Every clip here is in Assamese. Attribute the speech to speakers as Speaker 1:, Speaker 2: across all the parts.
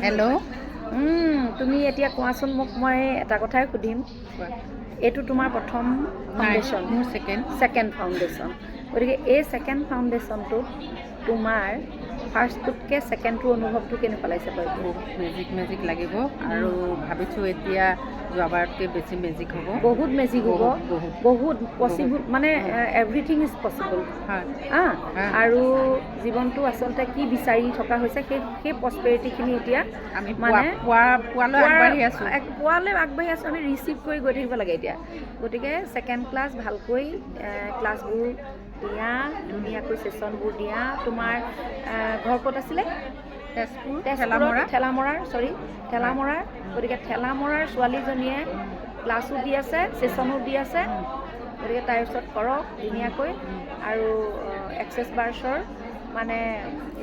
Speaker 1: হেল্ল'
Speaker 2: তুমি এতিয়া কোৱাচোন মোক, মই এটা কথাই সুধিম। এইটো তোমাৰ প্ৰথম ফাউণ্ডেশ্যন?
Speaker 1: মোৰ
Speaker 2: ছেকেণ্ড ফাউণ্ডেশ্যন। গতিকে এই ছেকেণ্ড ফাউণ্ডেশ্যনটোত তোমাৰ ফাৰ্ষ্টটোতকৈ ছেকেণ্ডটোৰ অনুভৱটো কেনেকুৱা লাগিছে বাৰু?
Speaker 1: বহুত মেজিক লাগিব আৰু ভাবিছোঁ এতিয়া যোৱাবাৰতকৈ বেছি মেজিক হ'ব।
Speaker 2: বহুত মেজিক হ'ব, বহুত পচিবল, মানে এভৰিথিং ইজ পচিবল।
Speaker 1: হয়।
Speaker 2: আৰু জীৱনটো আচলতে কি বিচাৰি থকা হৈছে, সেই প্ৰস্পেৰিটিখিনি এতিয়া
Speaker 1: আমি
Speaker 2: মানে
Speaker 1: পোৱালৈ আগবাঢ়ি আছোঁ।
Speaker 2: পোৱালৈ আগবাঢ়ি আছোঁ, আমি ৰিচিভ কৰি গৈ থাকিব লাগে এতিয়া। গতিকে ছেকেণ্ড ক্লাছ ভালকৈ ক্লাছবোৰ দিয়া, ধুনীয়াকৈ ছেশ্যনবোৰ দিয়া। তোমাৰ ঘৰ ক'ত আছিলে?
Speaker 1: তেজপুৰ
Speaker 2: ঠেলামৰাৰ। গতিকে ঠেলামৰাৰ ছোৱালীজনীয়ে ক্লাছো দি আছে, ছেশ্যনো দি আছে। গতিকে তাৰ পিছত কৰক ধুনীয়াকৈ। আৰু এক্সেছ বাৰ্ছৰ মানে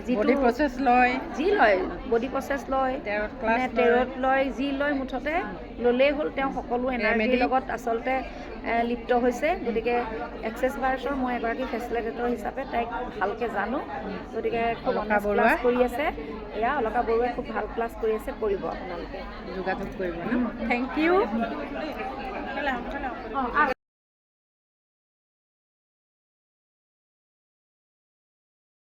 Speaker 2: যিটো
Speaker 1: বডি প্ৰচেছ লয়,
Speaker 2: যি লয়, বডি প্ৰচেছ লয়, টেৰট লয়, যি লয়, মুঠতে ল'লেই হ'ল। তেওঁ সকলো এনাৰ্জিৰ লগত আচলতে লিপ্ত হৈছে। গতিকে এক্সেছ বাৰ্ছৰ মই এগৰাকী ফেচিলিটেটৰ হিচাপে তাইক ভালকৈ জানো। গতিকে খুব অনেষ্ট ক্লাছ কৰি আছে। এয়া অলকা বৰুৱাই খুব ভাল ক্লাছ কৰি আছে, কৰিব আপোনালোকে
Speaker 1: যোগাযোগ কৰিব। Thank U.